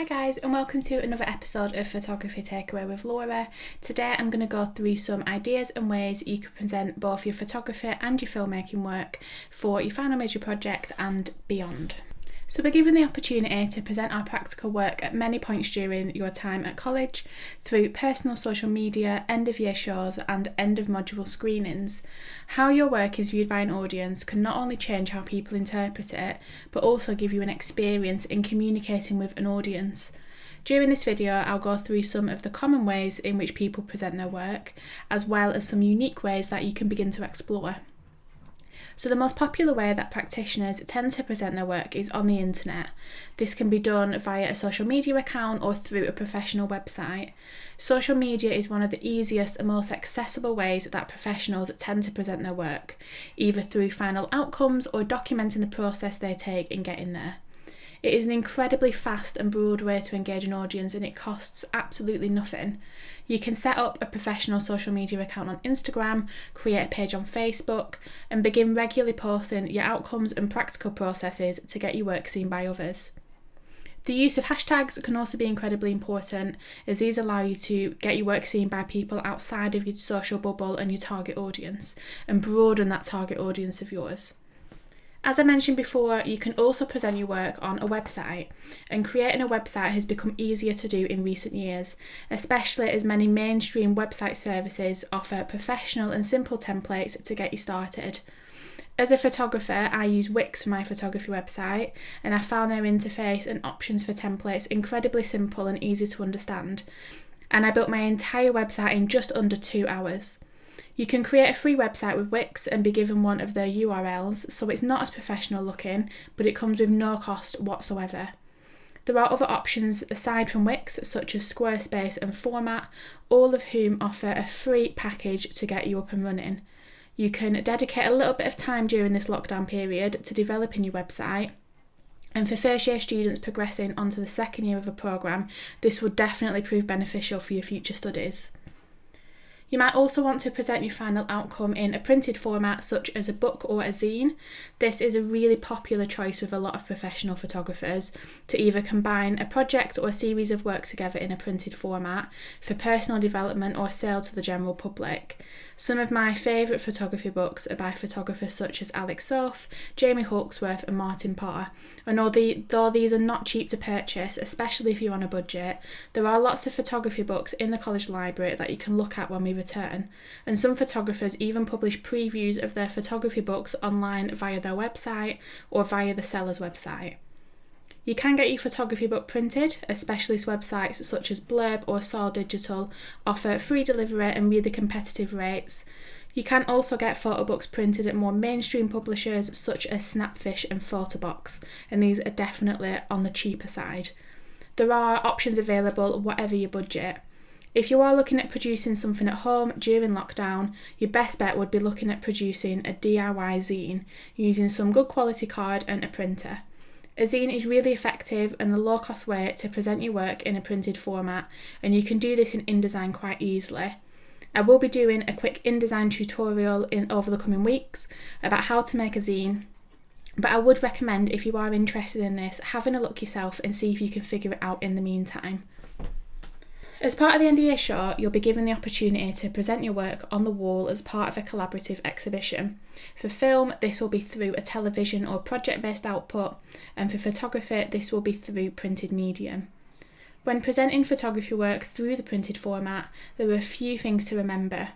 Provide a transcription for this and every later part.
Hi guys, and welcome to another episode of Photography Takeaway with Laura. Today I'm going to go through some ideas and ways you can present both your photography and your filmmaking work for your final major project and beyond. So we're given the opportunity to present our practical work at many points during your time at college, through personal social media, end of year shows and end of module screenings. How your work is viewed by an audience can not only change how people interpret it, but also give you an experience in communicating with an audience. During this video, I'll go through some of the common ways in which people present their work, as well as some unique ways that you can begin to explore. So the most popular way that practitioners tend to present their work is on the internet. This can be done via a social media account or through a professional website. Social media is one of the easiest and most accessible ways that professionals tend to present their work, either through final outcomes or documenting the process they take in getting there. It is an incredibly fast and broad way to engage an audience, and it costs absolutely nothing. You can set up a professional social media account on Instagram, create a page on Facebook, and begin regularly posting your outcomes and practical processes to get your work seen by others. The use of hashtags can also be incredibly important, as these allow you to get your work seen by people outside of your social bubble and your target audience, and broaden that target audience of yours. As I mentioned before, you can also present your work on a website, and creating a website has become easier to do in recent years, especially as many mainstream website services offer professional and simple templates to get you started. As a photographer, I use Wix for my photography website, and I found their interface and options for templates incredibly simple and easy to understand, and I built my entire website in just under 2 hours. You can create a free website with Wix and be given one of their URLs, so it's not as professional looking, but it comes with no cost whatsoever. There are other options aside from Wix, such as Squarespace and Format, all of whom offer a free package to get you up and running. You can dedicate a little bit of time during this lockdown period to developing your website, and for first year students progressing onto the second year of a programme, this would definitely prove beneficial for your future studies. You might also want to present your final outcome in a printed format such as a book or a zine. This is a really popular choice with a lot of professional photographers, to either combine a project or a series of work together in a printed format for personal development or sale to the general public. Some of my favourite photography books are by photographers such as Alex Sof, Jamie Hawksworth and Martin Potter. And though these are not cheap to purchase, especially if you're on a budget, there are lots of photography books in the college library that you can look at when we return. And some photographers even publish previews of their photography books online via their website or via the seller's website. You can get your photography book printed, especially websites such as Blurb or Saw Digital offer free delivery and really competitive rates. You can also get photo books printed at more mainstream publishers such as Snapfish and Photobox, and these are definitely on the cheaper side. There are options available whatever your budget. If you are looking at producing something at home during lockdown, your best bet would be looking at producing a DIY zine using some good quality card and a printer. A zine is really effective and a low-cost way to present your work in a printed format, and you can do this in InDesign quite easily. I will be doing a quick InDesign tutorial over the coming weeks about how to make a zine, but I would recommend, if you are interested in this, having a look yourself and see if you can figure it out in the meantime. As part of the end of year show, you'll be given the opportunity to present your work on the wall as part of a collaborative exhibition. For film, this will be through a television or project-based output, and for photography, this will be through printed medium. When presenting photography work through the printed format, there are a few things to remember.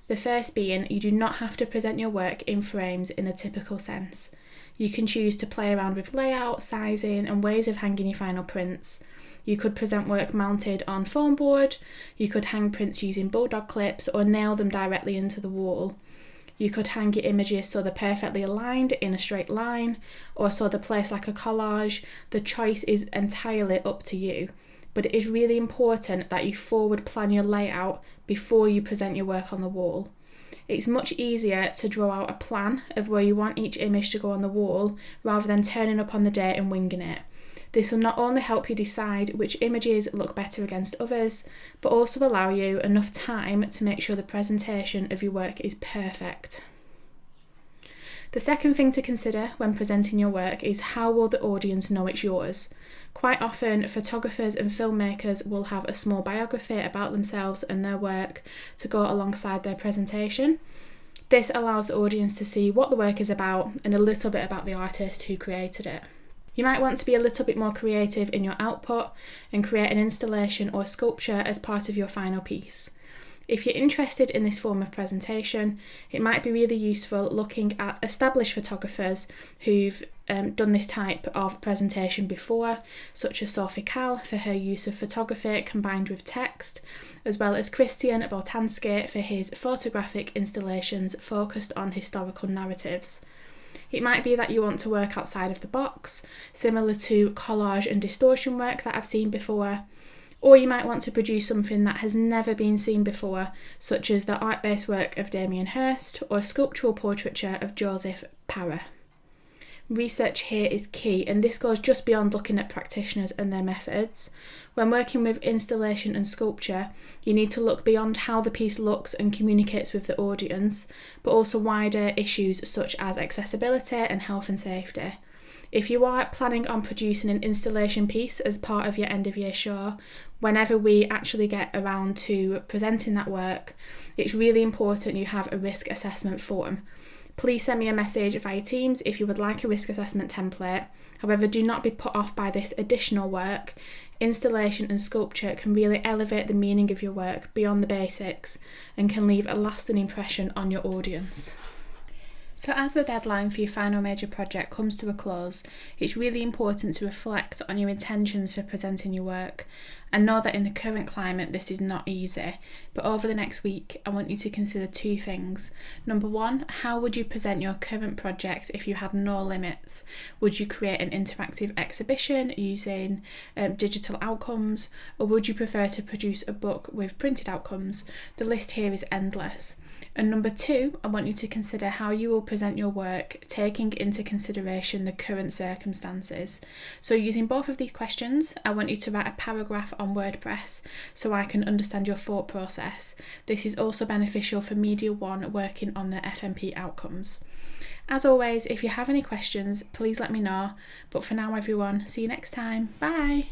The first being, you do not have to present your work in frames in the typical sense. You can choose to play around with layout, sizing, and ways of hanging your final prints. You could present work mounted on foam board, you could hang prints using bulldog clips or nail them directly into the wall. You could hang your images so they're perfectly aligned in a straight line, or so they're placed like a collage. The choice is entirely up to you, but it is really important that you forward plan your layout before you present your work on the wall. It's much easier to draw out a plan of where you want each image to go on the wall rather than turning up on the day and winging it. This will not only help you decide which images look better against others, but also allow you enough time to make sure the presentation of your work is perfect. The second thing to consider when presenting your work is how will the audience know it's yours? Quite often, photographers and filmmakers will have a small biography about themselves and their work to go alongside their presentation. This allows the audience to see what the work is about and a little bit about the artist who created it. You might want to be a little bit more creative in your output and create an installation or sculpture as part of your final piece. If you're interested in this form of presentation, it might be really useful looking at established photographers who've done this type of presentation before, such as Sophie Calle for her use of photography combined with text, as well as Christian Boltanski for his photographic installations focused on historical narratives. It might be that you want to work outside of the box, similar to collage and distortion work that I've seen before. Or you might want to produce something that has never been seen before, such as the art-based work of Damien Hirst or sculptural portraiture of Joseph Parra. Research here is key, and this goes just beyond looking at practitioners and their methods. When working with installation and sculpture, you need to look beyond how the piece looks and communicates with the audience, but also wider issues such as accessibility and health and safety. If you are planning on producing an installation piece as part of your end of year show, whenever we actually get around to presenting that work, it's really important you have a risk assessment form. Please send me a message via Teams if you would like a risk assessment template. However, do not be put off by this additional work. Installation and sculpture can really elevate the meaning of your work beyond the basics and can leave a lasting impression on your audience. So as the deadline for your final major project comes to a close, it's really important to reflect on your intentions for presenting your work. I know that in the current climate this is not easy, but over the next week I want you to consider two things. Number one, how would you present your current project if you had no limits? Would you create an interactive exhibition using digital outcomes, or would you prefer to produce a book with printed outcomes? The list here is endless. And number two, I want you to consider how you will present your work, taking into consideration the current circumstances. So using both of these questions, I want you to write a paragraph on WordPress so I can understand your thought process. This is also beneficial for Media One working on their FMP outcomes. As always, if you have any questions, please let me know. But for now, everyone, see you next time. Bye!